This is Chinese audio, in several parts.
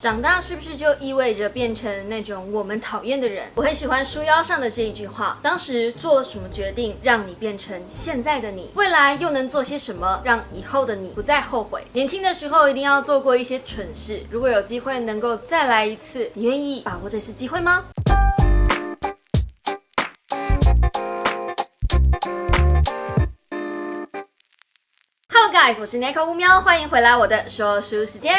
长大是不是就意味着变成那种我们讨厌的人？我很喜欢书腰上的这一句话：当时做了什么决定，让你变成现在的你？未来又能做些什么，让以后的你不再后悔？年轻的时候一定要做过一些蠢事，如果有机会能够再来一次，你愿意把握这次机会吗？Hello guys， 我是 Neko 乌喵，欢迎回来我的说书时间。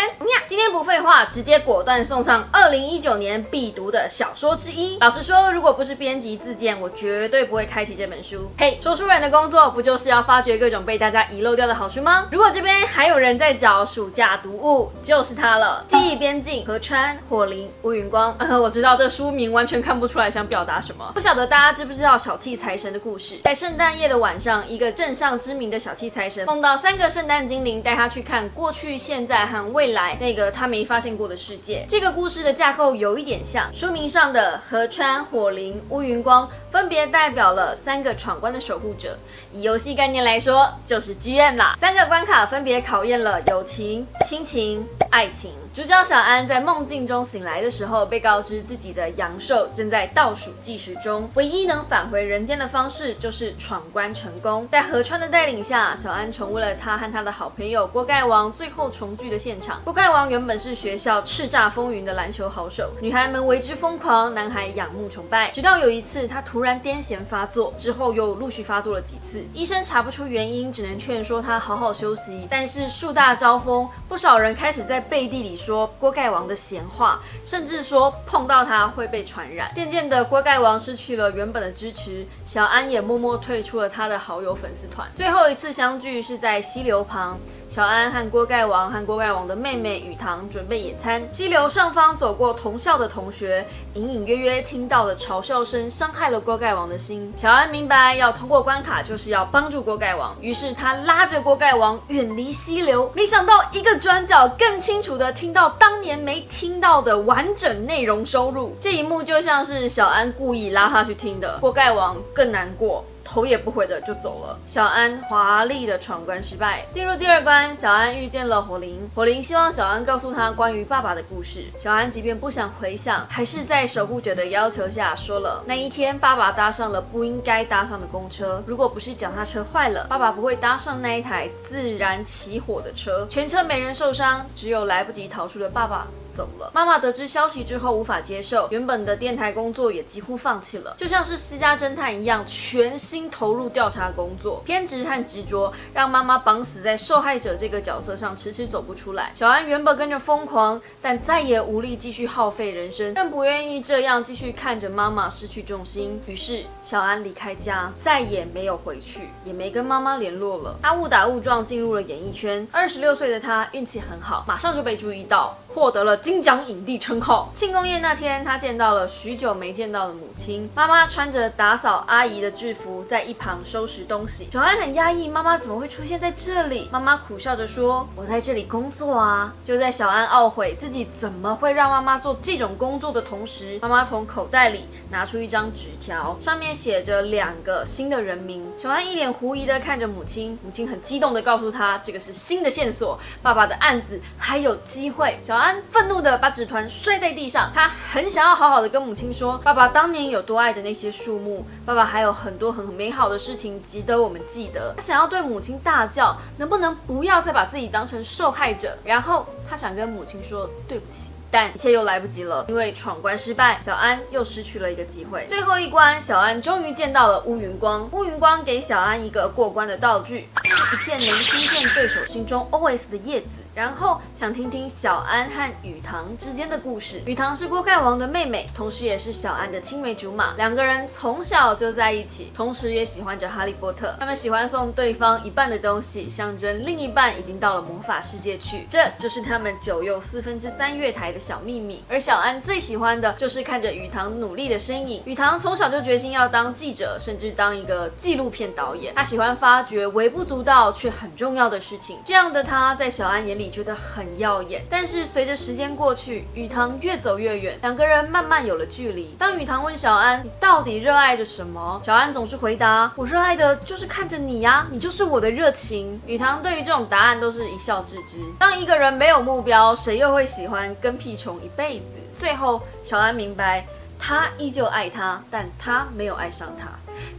今天不废话，直接果断送上2019年必读的小说之一。老实说，如果不是编辑自荐，我绝对不会开启这本书。嘿，说书人的工作不就是要发掘各种被大家遗漏掉的好书吗？如果这边还有人在找暑假读物，就是它了。记忆边境、河川、火灵、乌云光。我知道这书名完全看不出来想表达什么。不晓得大家知不知道小气财神的故事？在圣诞夜的晚上，一个镇上知名的小气财神梦到3个圣诞精灵带他去看过去、现在和未来那个他没发现过的世界。这个故事的架构有一点像书名上的河川、火灵、乌云光，分别代表了3个闯关的守护者。以游戏概念来说，就是 GM 啦。3个关卡分别考验了友情、亲情、爱情。主角小安在梦境中醒来的时候，被告知自己的阳寿正在倒数计时中，唯一能返回人间的方式就是闯关成功。在河川的带领下，小安重温了他和他的好朋友锅盖王最后重聚的现场。锅盖王原本是学校叱咤风云的篮球好手，女孩们为之疯狂，男孩仰慕崇拜。直到有一次，他突然癫痫发作，之后又陆续发作了几次，医生查不出原因，只能劝说他好好休息。但是树大招风，不少人开始在背地里说锅盖王的闲话，甚至说碰到他会被传染。渐渐的，锅盖王失去了原本的支持，小安也默默退出了他的好友粉丝团。最后一次相聚是在溪流旁，小安和锅盖王的妹妹雨堂准备野餐。溪流上方走过同校的同学，隐隐约约听到的嘲笑声伤害了锅盖王的心。小安明白要通过关卡就是要帮助锅盖王，于是他拉着锅盖王远离溪流。没想到一个转角，更清楚的听到当年没听到的完整内容收录。这一幕就像是小安故意拉他去听的，锅盖王更难过，头也不回的就走了。小安华丽的闯关失败。进入第2关，小安遇见了火灵。火灵希望小安告诉他关于爸爸的故事。小安即便不想回想，还是在守护者的要求下说了那一天爸爸搭上了不应该搭上的公车，如果不是脚踏车坏了，爸爸不会搭上那一台自然起火的车。全车没人受伤，只有来不及逃出的爸爸走了。妈妈得知消息之后无法接受，原本的电台工作也几乎放弃了，就像是私家侦探一样，全心投入调查工作。偏执和执着让妈妈绑死在受害者这个角色上，迟迟走不出来。小安原本跟着疯狂，但再也无力继续耗费人生，更不愿意这样继续看着妈妈失去重心。于是小安离开家，再也没有回去，也没跟妈妈联络了。他误打误撞进入了演艺圈。26岁的他运气很好，马上就被注意到，获得了金奖影帝称号。庆功宴那天，他见到了许久没见到的母亲。妈妈穿着打扫阿姨的制服，在一旁收拾东西。小安很压抑，妈妈怎么会出现在这里？妈妈苦笑着说：“我在这里工作啊。”就在小安懊悔自己怎么会让妈妈做这种工作的同时，妈妈从口袋里拿出一张纸条，上面写着2个新的人名。小安一脸狐疑的看着母亲，母亲很激动的告诉他，这个是新的线索，爸爸的案子还有机会。小安愤怒的把纸团摔在地上，他很想要好好的跟母亲说，爸爸当年有多爱着那些树木，爸爸还有很多很美好的事情值得我们记得。他想要对母亲大叫，能不能不要再把自己当成受害者？然后他想跟母亲说对不起。但一切又来不及了，因为闯关失败，小安又失去了一个机会。最后一关，小安终于见到了乌云光。乌云光给小安一个过关的道具，是一片能听见对手心中 OS 的叶子。然后想听听小安和雨堂之间的故事。雨堂是锅盖王的妹妹，同时也是小安的青梅竹马。2个人从小就在一起，同时也喜欢着哈利波特。他们喜欢送对方一半的东西，象征另一半已经到了魔法世界去。这就是他们9又3/4月台的小秘密。而小安最喜欢的就是看着雨堂努力的身影。雨堂从小就决心要当记者，甚至当一个纪录片导演。他喜欢发掘微不足道却很重要的事情。这样的他在小安眼里比觉得很耀眼。但是随着时间过去，宇堂越走越远，两个人慢慢有了距离。当宇堂问小安你到底热爱着什么，小安总是回答我热爱的就是看着你呀，你就是我的热情。宇堂对于这种答案都是一笑置之。当一个人没有目标，谁又会喜欢跟屁虫一辈子？最后小安明白，他依旧爱他，但他没有爱上他。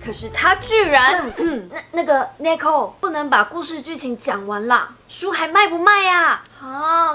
可是他居然，那个 Neko 不能把故事剧情讲完啦，书还卖不卖呀？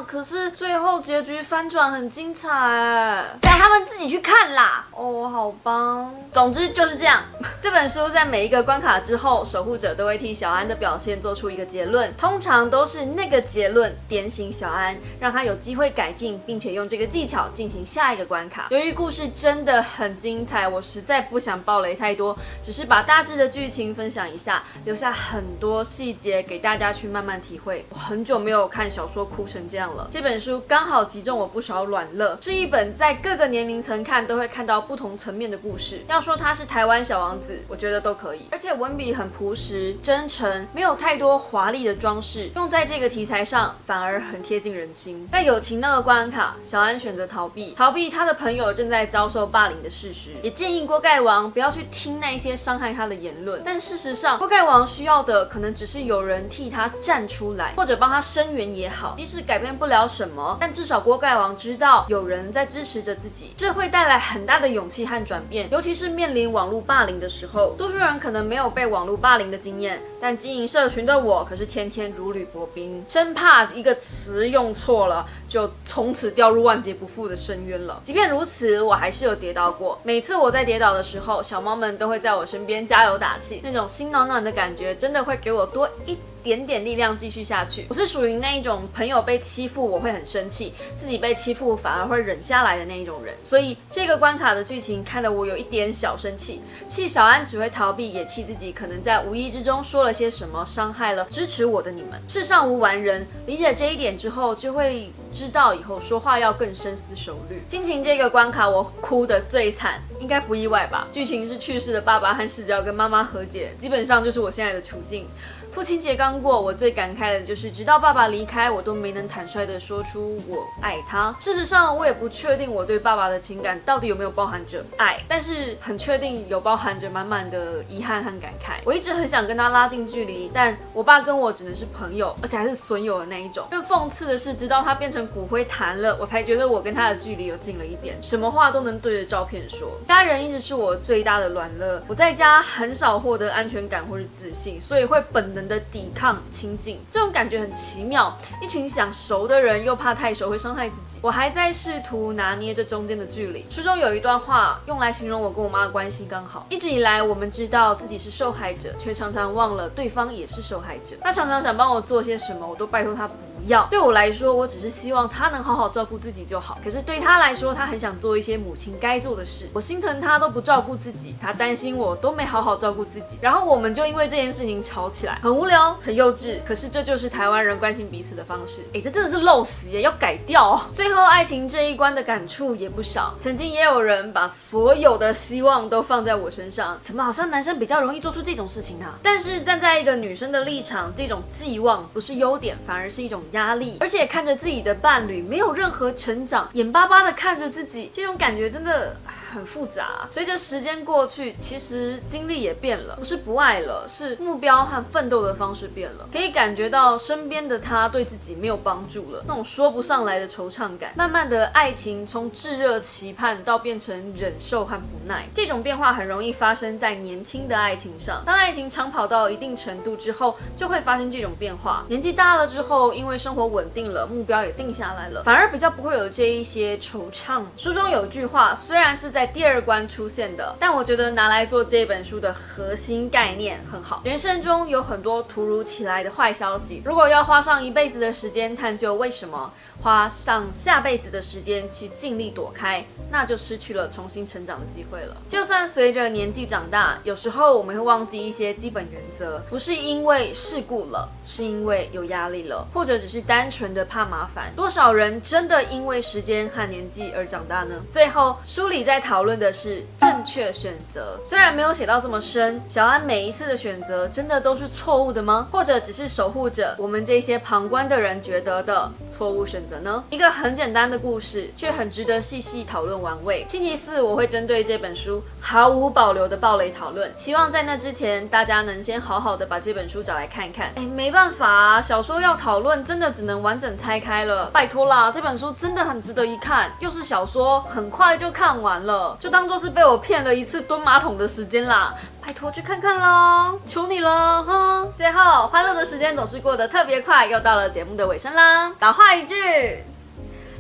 可是最后结局翻转很精彩，让他们自己去看啦。哦，好吧。总之就是这样。这本书在每一个关卡之后，守护者都会替小安的表现做出一个结论，通常都是那个结论点醒小安，让他有机会改进，并且用这个技巧进行下一个关卡。由于故事真的很精彩，我实在不想爆雷太多，只是把大致的剧情分享一下，留下很多细节给大家去慢慢体会。我很久没有看小说哭成这样了，这本书刚好击中我不少软肋，是一本在各个年龄层看都会看到不同层面的故事。要说它是台湾小王子，我觉得都可以，而且文笔很朴实真诚，没有太多华丽的装饰，用在这个题材上反而很贴近人心。在友情那个关卡，小安选择逃避他的朋友正在遭受霸凌的事实，也建议锅盖王不要去听那些伤害他的言论。但事实上，锅盖王需要的可能只是有人替他站出来，或者帮他声援也好。即使改变不了什么，但至少锅盖王知道有人在支持着自己，这会带来很大的勇气和转变。尤其是面临网络霸凌的时候，多数人可能没有被网络霸凌的经验，但经营社群的我可是天天如履薄冰，生怕一个词用错了就从此掉入万劫不复的深渊了。即便如此，我还是有跌倒过。每次我在跌倒的时候，小猫们都会在我身边加油打气，那种心暖暖的感觉真的会给我多一点点力量继续下去。我是属于那一种朋友被欺负我会很生气，自己被欺负反而会忍下来的那一种人，所以这个关卡的剧情看得我有一点小生气，气小安只会逃避，也气自己可能在无意之中说了些什么，伤害了支持我的你们。世上无完人，理解这一点之后，就会知道以后说话要更深思熟虑。亲情这个关卡我哭得最惨，应该不意外吧？剧情是去世的爸爸和视角跟妈妈和解，基本上就是我现在的处境。父亲节刚过，我最感慨的就是直到爸爸离开，我都没能坦率地说出我爱他。事实上，我也不确定我对爸爸的情感到底有没有包含着爱，但是很确定有包含着满满的遗憾和感慨。我一直很想跟他拉近距离，但我爸跟我只能是朋友，而且还是损友的那一种。更讽刺的是，直到他变成骨灰坛了，我才觉得我跟他的距离有近了一点，什么话都能对着照片说。家人一直是我最大的软肋，我在家很少获得安全感或是自信，所以会本能的抵抗亲近，这种感觉很奇妙。一群想熟的人又怕太熟会伤害自己，我还在试图拿捏这中间的距离。书中有一段话用来形容我跟我妈的关系刚好。一直以来，我们知道自己是受害者，却常常忘了对方也是受害者。他常常想帮我做些什么，我都拜托他不要。对我来说，我只是希望他能好好照顾自己就好。可是对他来说，他很想做一些母亲该做的事。我心疼他都不照顾自己，他担心我都没好好照顾自己，然后我们就因为这件事情吵起来，很无聊，很幼稚。可是这就是台湾人关心彼此的方式。这真的是陋习耶，要改掉哦。最后爱情这一关的感触也不少。曾经也有人把所有的希望都放在我身上，怎么好像男生比较容易做出这种事情啊？但是站在一个女生的立场，这种寄望不是优点，反而是一种压力。而且看着自己的伴侣没有任何成长，眼巴巴的看着自己，这种感觉真的很复杂。随着时间过去，其实经历也变了，不是不爱了，是目标和奋斗的方式变了。可以感觉到身边的他对自己没有帮助了，那种说不上来的惆怅感。慢慢的，爱情从炙热期盼到变成忍受和不耐，这种变化很容易发生在年轻的爱情上。当爱情长跑到一定程度之后，就会发生这种变化。年纪大了之后，因为生活稳定了，目标也定下来了，反而比较不会有这一些惆怅。书中有句话，虽然是在第二关出现的，但我觉得拿来做这本书的核心概念很好。人生中有很多突如其来的坏消息，如果要花上一辈子的时间探究为什么，花上下辈子的时间去尽力躲开，那就失去了重新成长的机会了。就算随着年纪长大，有时候我们会忘记一些基本原则，不是因为世故了，是因为有压力了，或者只是单纯的怕麻烦？多少人真的因为时间和年纪而长大呢？最后，书里在讨论的是正确选择。虽然没有写到这么深，小安每一次的选择真的都是错误的吗？或者只是守护着我们这些旁观的人觉得的错误选择呢？一个很简单的故事，却很值得细细讨论玩味。星期四我会针对这本书毫无保留的爆雷讨论，希望在那之前大家能先好好的把这本书找来看看。没办法啊，小说要讨论真的只能完整拆开了，拜托啦，这本书真的很值得一看，又是小说，很快就看完了，就当做是被我骗了一次蹲马桶的时间啦，拜托去看看咯，求你了哈！最后，欢乐的时间总是过得特别快，又到了节目的尾声啦。老话一句，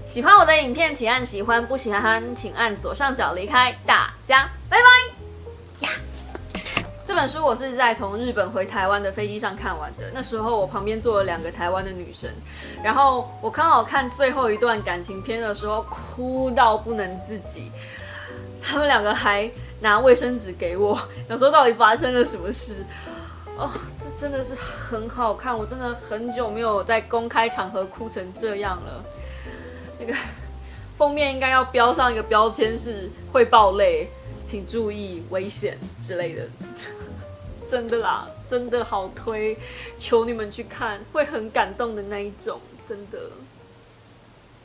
喜欢我的影片请按喜欢，不喜欢请按左上角离开。大家拜拜呀！这本书我是在从日本回台湾的飞机上看完的，那时候我旁边坐了2个台湾的女生，然后我刚好看最后一段感情片的时候，哭到不能自己。他们2个还拿卫生纸给我，想说到底发生了什么事。哦，这真的是很好看，我真的很久没有在公开场合哭成这样了。那个封面应该要标上一个标签是会爆泪，请注意危险之类的。真的啦，真的好推，求你们去看，会很感动的那一种，真的。